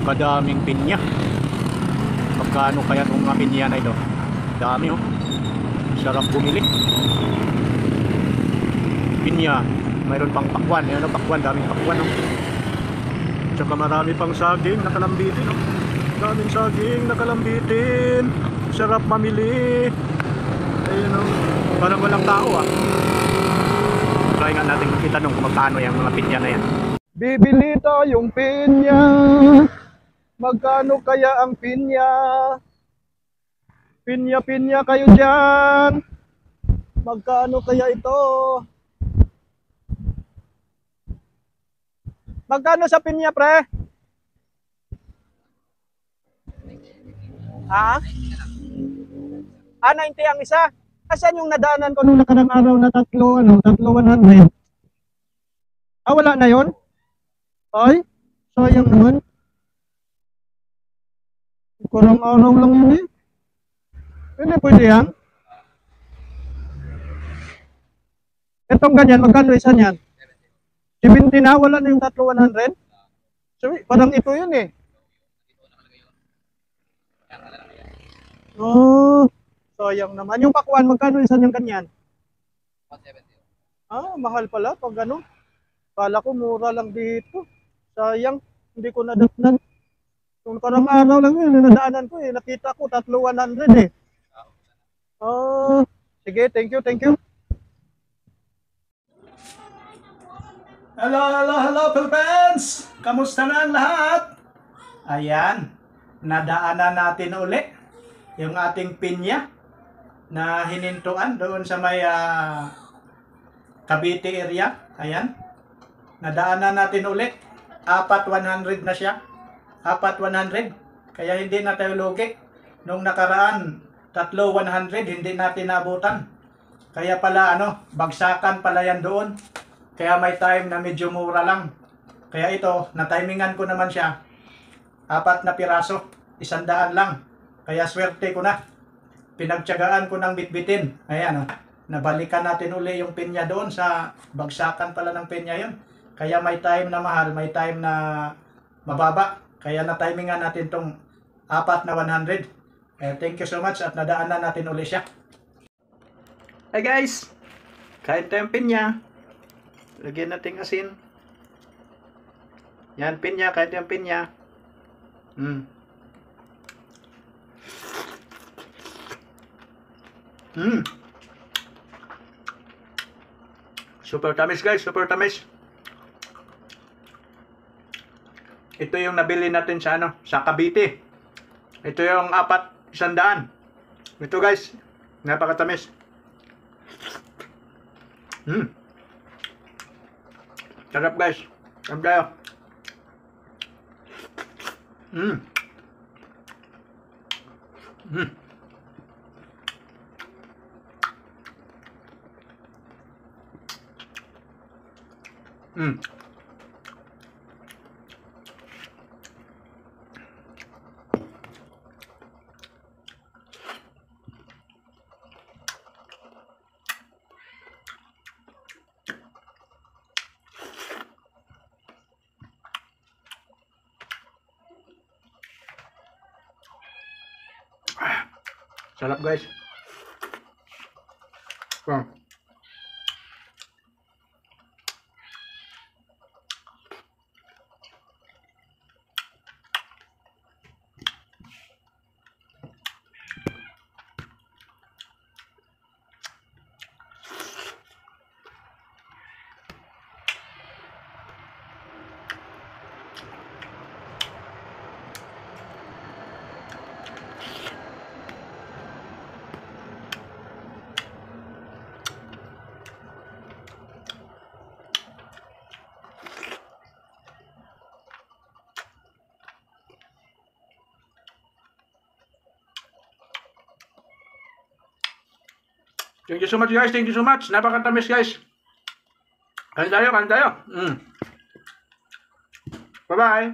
Kadaming pinya. Magkano kaya itong mga pinya na ito? Dami oh. Sarap bumili. Pinya. Mayroon pang pakwan. Ayan oh, pakwan. Daming pakwan oh. Tsaka marami pang saging nakalambitin oh. Daming saging nakalambitin. Sarap mamili. Ayun oh. Parang walang tao ah. Try nga natin itanong kung magkano yung mga pinya na yan. Bibili tayong pinya. Magkano kaya ang pinya? Pinya kayo dyan. Magkano kaya ito? Magkano sa pinya, pre? Ha? 90 ang isa? Asan yung nadaanan ko nung nakarang araw na tatlo 100? Wala na yon? Ay, sayang naman. Kurang araw lang yun eh. Hindi pwede yan. Itong ganyan, magkano isa niyan? 70 na, wala na yung tatlo 100? So, parang ito yun eh. Oh, sayang naman. Yung pakwan, magkano isa niyang ganyan? 170. Mahal pala pag gano'n. Kala ko mura lang dito. Sayang, hindi ko nadatnan. Nung karang araw lang yun, nadaanan ko eh. Nakita ko, tatlo 100 eh. Sige, thank you. Hello Philippines! Kamusta na ang lahat? Ayan, nadaanan natin uli yung ating pinya na hinintuan doon sa may Cavite area. Ayan, nadaanan natin uli. 4,100 na siya. 4,100. Kaya hindi na tayo lugi. Nung nakaraan, 3,100 hindi natin naabutan. Kaya pala bagsakan pala yan doon. Kaya may time na medyo mura lang. Kaya ito, na-timingan ko naman siya. 4 na piraso, 100 lang. Kaya swerte ko na. Pinagtiyagaan ko ng bitbitin. Ayan nabalikan natin uli yung pinya doon sa bagsakan pala ng pinya yun. Kaya may time na mahal, may time na mababa. Kaya na-timingan natin tong 4 na 100. Thank you so much at nadaanan natin uli siya. Hey guys, kain tayong pinya. Lagyan natin asin. Yan, pinya, kain tayong pinya. Super tamis guys, super tamis. Ito yung nabili natin sa sa Cavite. Ito yung 100. Ito guys, napakatamis. Sarap guys. Sarap tayo. Sarap guys. Thank you so much guys. Thank you so much. Napakatamis guys. Kain tayo. Bye-bye.